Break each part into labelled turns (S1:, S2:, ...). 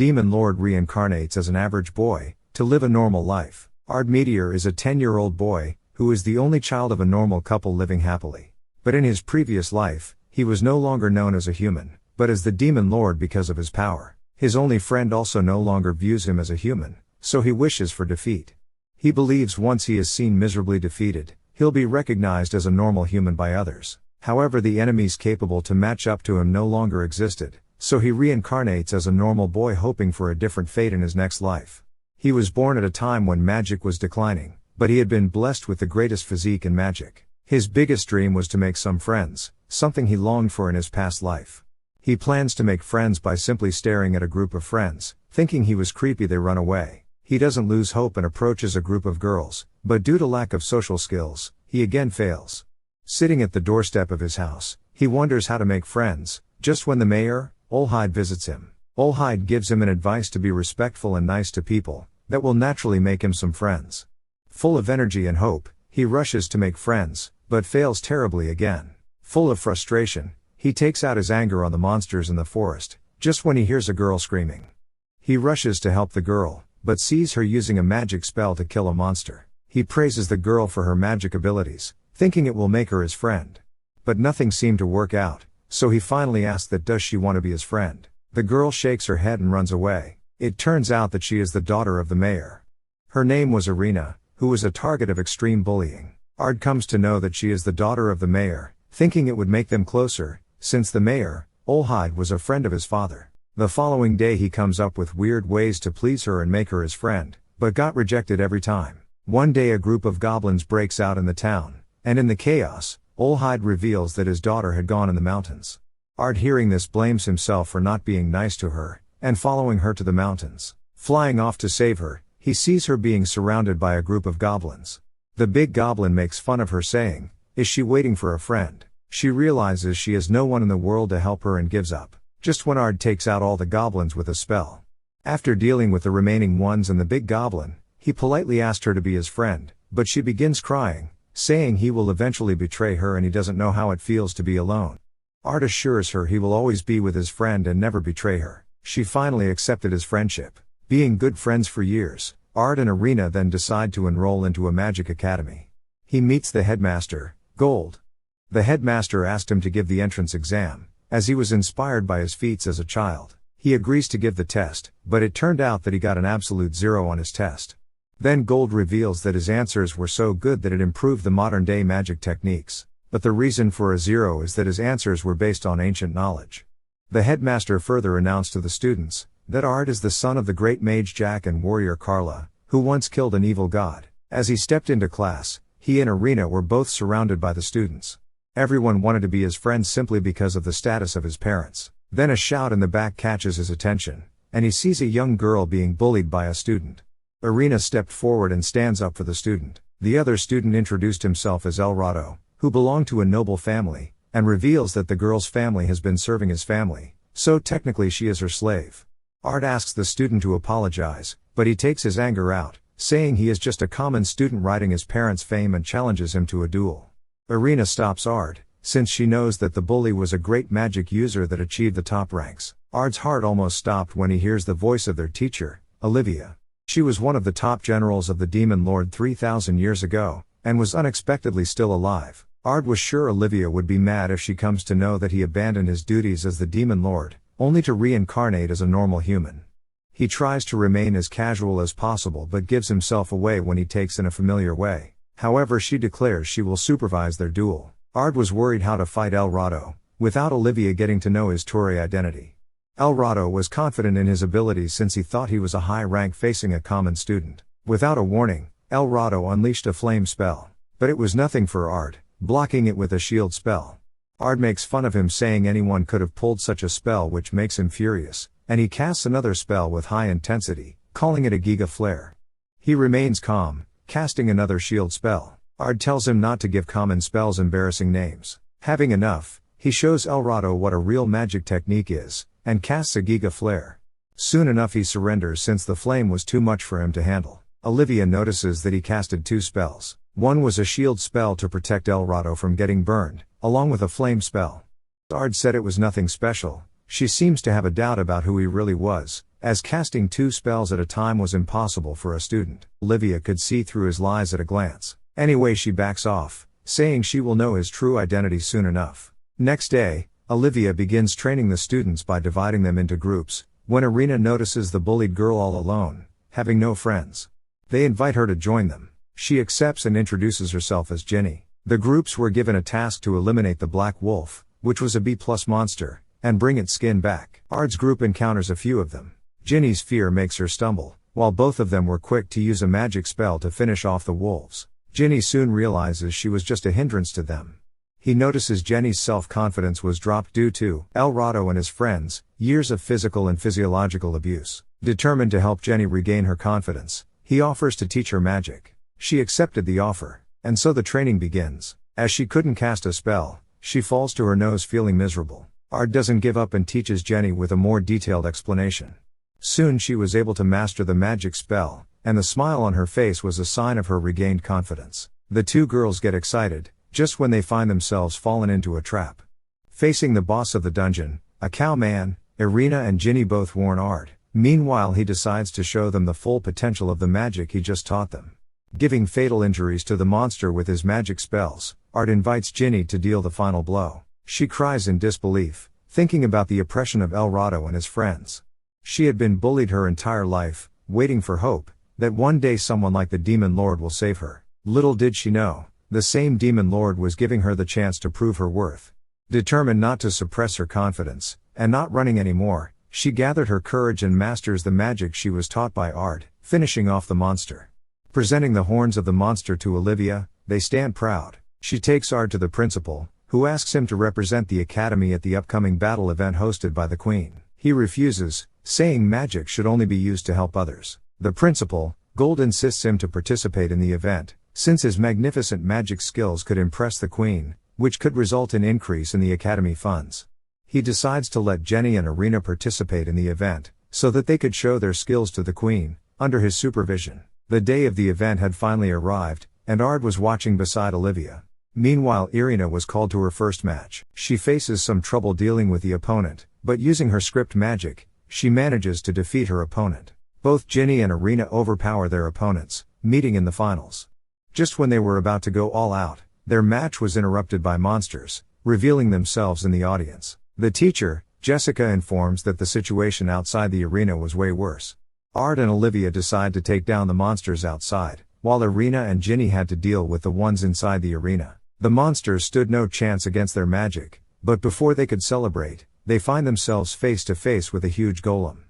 S1: Demon Lord reincarnates as an average boy, to live a normal life. Ard Meteor is a 10-year-old boy, who is the only child of a normal couple living happily. But in his previous life, he was no longer known as a human, but as the Demon Lord because of his power. His only friend also no longer views him as a human, so he wishes for defeat. He believes once he is seen miserably defeated, he'll be recognized as a normal human by others. However, the enemies capable to match up to him no longer existed, so he reincarnates as a normal boy hoping for a different fate in his next life. He was born at a time when magic was declining, but he had been blessed with the greatest physique in magic. His biggest dream was to make some friends, something he longed for in his past life. He plans to make friends by simply staring at a group of friends, thinking he was creepy they run away. He doesn't lose hope and approaches a group of girls, but due to lack of social skills, he again fails. Sitting at the doorstep of his house, he wonders how to make friends, just when the mayor, Olhide, visits him. Olhide gives him an advice to be respectful and nice to people, that will naturally make him some friends. Full of energy and hope, he rushes to make friends, but fails terribly again. Full of frustration, he takes out his anger on the monsters in the forest, just when he hears a girl screaming. He rushes to help the girl, but sees her using a magic spell to kill a monster. He praises the girl for her magic abilities, thinking it will make her his friend. But nothing seemed to work out, so he finally asks that does she want to be his friend. The girl shakes her head and runs away. It turns out that she is the daughter of the mayor. Her name was Irina, who was a target of extreme bullying. Ard comes to know that she is the daughter of the mayor, thinking it would make them closer, since the mayor, Olhide, was a friend of his father. The following day he comes up with weird ways to please her and make her his friend, but got rejected every time. One day a group of goblins breaks out in the town, and in the chaos, Olhide reveals that his daughter had gone in the mountains. Ard, hearing this, blames himself for not being nice to her, and following her to the mountains. Flying off to save her, he sees her being surrounded by a group of goblins. The big goblin makes fun of her, saying, "Is she waiting for a friend?" She realizes she has no one in the world to help her and gives up, just when Ard takes out all the goblins with a spell. After dealing with the remaining ones and the big goblin, he politely asked her to be his friend, but she begins crying, saying he will eventually betray her and he doesn't know how it feels to be alone. Ard assures her he will always be with his friend and never betray her. She finally accepted his friendship. Being good friends for years, Ard and Irina then decide to enroll into a magic academy. He meets the headmaster, Gold. The headmaster asked him to give the entrance exam, as he was inspired by his feats as a child. He agrees to give the test, but it turned out that he got an absolute 0 on his test. Then Gold reveals that his answers were so good that it improved the modern-day magic techniques, but the reason for a 0 is that his answers were based on ancient knowledge. The headmaster further announced to the students that Ard is the son of the great mage Jack and warrior Carla, who once killed an evil god. As he stepped into class, he and Irina were both surrounded by the students. Everyone wanted to be his friend simply because of the status of his parents. Then a shout in the back catches his attention, and he sees a young girl being bullied by a student. Irina stepped forward and stands up for the student. The other student introduced himself as El Rado, who belonged to a noble family, and reveals that the girl's family has been serving his family, so technically she is her slave. Ard asks the student to apologize, but he takes his anger out, saying he is just a common student riding his parents' fame and challenges him to a duel. Irina stops Ard, since she knows that the bully was a great magic user that achieved the top ranks. Ard's heart almost stopped when he hears the voice of their teacher, Olivia. She was one of the top generals of the Demon Lord 3,000 years ago, and was unexpectedly still alive. Ard was sure Olivia would be mad if she comes to know that he abandoned his duties as the Demon Lord, only to reincarnate as a normal human. He tries to remain as casual as possible but gives himself away when he takes in a familiar way. However, she declares she will supervise their duel. Ard was worried how to fight El Rado, without Olivia getting to know his Tory identity. El Rado was confident in his abilities since he thought he was a high rank facing a common student. Without a warning, El Rado unleashed a flame spell. But it was nothing for Ard, blocking it with a shield spell. Ard makes fun of him, saying anyone could have pulled such a spell, which makes him furious, and he casts another spell with high intensity, calling it a Giga Flare. He remains calm, casting another shield spell. Ard tells him not to give common spells embarrassing names. Having enough, he shows El Rado what a real magic technique is, and casts a Giga Flare. Soon enough he surrenders since the flame was too much for him to handle. Olivia notices that he casted 2 spells. One was a shield spell to protect El Rado from getting burned, along with a flame spell. Ard said it was nothing special. She seems to have a doubt about who he really was, as casting 2 spells at a time was impossible for a student. Olivia could see through his lies at a glance. Anyway, she backs off, saying she will know his true identity soon enough. Next day, Olivia begins training the students by dividing them into groups, when Irina notices the bullied girl all alone, having no friends. They invite her to join them. She accepts and introduces herself as Ginny. The groups were given a task to eliminate the Black Wolf, which was a B+ monster, and bring its skin back. Ard's group encounters a few of them. Ginny's fear makes her stumble, while both of them were quick to use a magic spell to finish off the wolves. Ginny soon realizes she was just a hindrance to them. He notices Jenny's self-confidence was dropped due to El Rado and his friends' years of physical and physiological abuse. Determined to help Jenny regain her confidence, he offers to teach her magic. She accepted the offer, and so the training begins. As she couldn't cast a spell, she falls to her nose feeling miserable. Ard doesn't give up and teaches Jenny with a more detailed explanation. Soon she was able to master the magic spell, and the smile on her face was a sign of her regained confidence. The 2 girls get excited, just when they find themselves fallen into a trap. Facing the boss of the dungeon, a cow man, Irina and Ginny both warn Ard. Meanwhile, he decides to show them the full potential of the magic he just taught them. Giving fatal injuries to the monster with his magic spells, Ard invites Ginny to deal the final blow. She cries in disbelief, thinking about the oppression of El Rado and his friends. She had been bullied her entire life, waiting for hope, that one day someone like the Demon Lord will save her. Little did she know, the same Demon Lord was giving her the chance to prove her worth. Determined not to suppress her confidence, and not running anymore, she gathered her courage and masters the magic she was taught by Ard, finishing off the monster. Presenting the horns of the monster to Olivia, they stand proud. She takes Ard to the principal, who asks him to represent the academy at the upcoming battle event hosted by the Queen. He refuses, saying magic should only be used to help others. The principal, Gold, insists him to participate in the event, since his magnificent magic skills could impress the Queen, which could result in increase in the academy funds. He decides to let Jenny and Irina participate in the event, so that they could show their skills to the Queen, under his supervision. The day of the event had finally arrived, and Ard was watching beside Olivia. Meanwhile, Irina was called to her first match. She faces some trouble dealing with the opponent, but using her script magic, she manages to defeat her opponent. Both Ginny and Irina overpower their opponents, meeting in the finals. Just when they were about to go all out, their match was interrupted by monsters, revealing themselves in the audience. The teacher, Jessica, informs that the situation outside the arena was way worse. Ard and Olivia decide to take down the monsters outside, while Irina and Ginny had to deal with the ones inside the arena. The monsters stood no chance against their magic, but before they could celebrate, they find themselves face to face with a huge golem.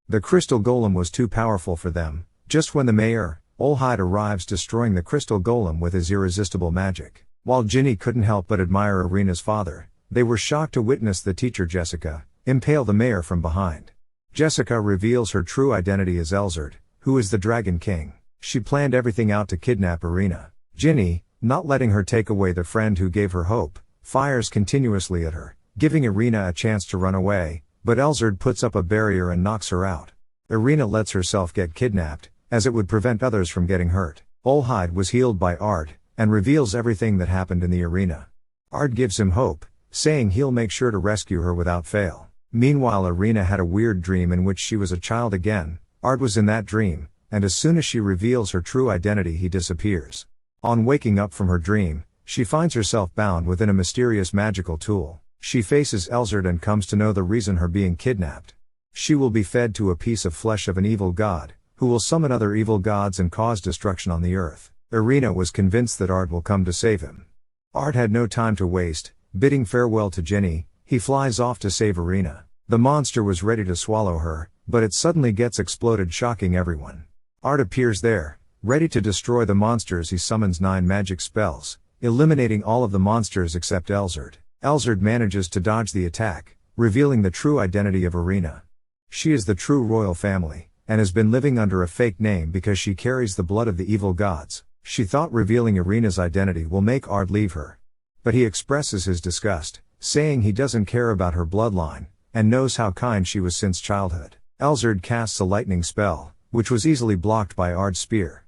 S1: The crystal golem was too powerful for them, just when the mayor, Olhide, arrives, destroying the crystal golem with his irresistible magic. While Ginny couldn't help but admire Irina's father, they were shocked to witness the teacher Jessica impale the mayor from behind. Jessica reveals her true identity as Elzard, who is the Dragon King. She planned everything out to kidnap Irina. Ginny, not letting her take away the friend who gave her hope, fires continuously at her, giving Irina a chance to run away, but Elzard puts up a barrier and knocks her out. Irina lets herself get kidnapped, as it would prevent others from getting hurt. Olhide was healed by Ard, and reveals everything that happened in the arena. Ard gives him hope, saying he'll make sure to rescue her without fail. Meanwhile, Irina had a weird dream in which she was a child again. Ard was in that dream, and as soon as she reveals her true identity, he disappears. On waking up from her dream, she finds herself bound within a mysterious magical tool. She faces Elzard and comes to know the reason her being kidnapped. She will be fed to a piece of flesh of an evil god, who will summon other evil gods and cause destruction on the earth. Irina was convinced that Ard will come to save him. Ard had no time to waste. Bidding farewell to Ginny, he flies off to save Irina. The monster was ready to swallow her, but it suddenly gets exploded, shocking everyone. Ard appears there, ready to destroy the monsters. He summons 9 magic spells, eliminating all of the monsters except Elzard. Elzard manages to dodge the attack, revealing the true identity of Irina. She is the true royal family, and has been living under a fake name because she carries the blood of the evil gods. She thought revealing Irina's identity will make Ard leave her. But he expresses his disgust, saying he doesn't care about her bloodline, and knows how kind she was since childhood. Elzard casts a lightning spell, which was easily blocked by Ard's spear.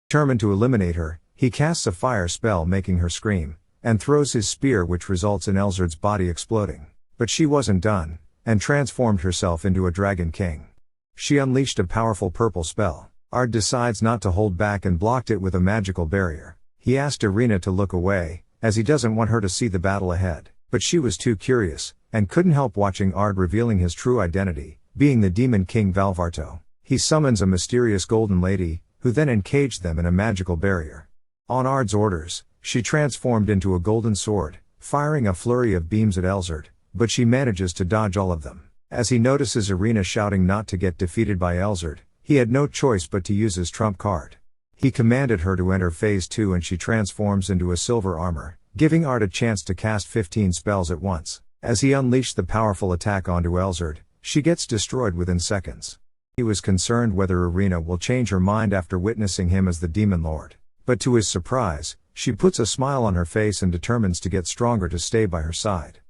S1: Determined to eliminate her, he casts a fire spell making her scream, and throws his spear, which results in Elzard's body exploding. But she wasn't done, and transformed herself into a Dragon King. She unleashed a powerful purple spell. Ard decides not to hold back and blocked it with a magical barrier. He asked Irina to look away, as he doesn't want her to see the battle ahead. But she was too curious, and couldn't help watching Ard revealing his true identity, being the Demon King Valvarto. He summons a mysterious golden lady, who then encaged them in a magical barrier. On Ard's orders, she transformed into a golden sword, firing a flurry of beams at Elzard, but she manages to dodge all of them. As he notices Irina shouting not to get defeated by Elzard, he had no choice but to use his trump card. He commanded her to enter phase 2 and she transforms into a silver armor, giving Ard a chance to cast 15 spells at once. As he unleashed the powerful attack onto Elzard, she gets destroyed within seconds. He was concerned whether Irina will change her mind after witnessing him as the Demon Lord. But to his surprise, she puts a smile on her face and determines to get stronger to stay by her side.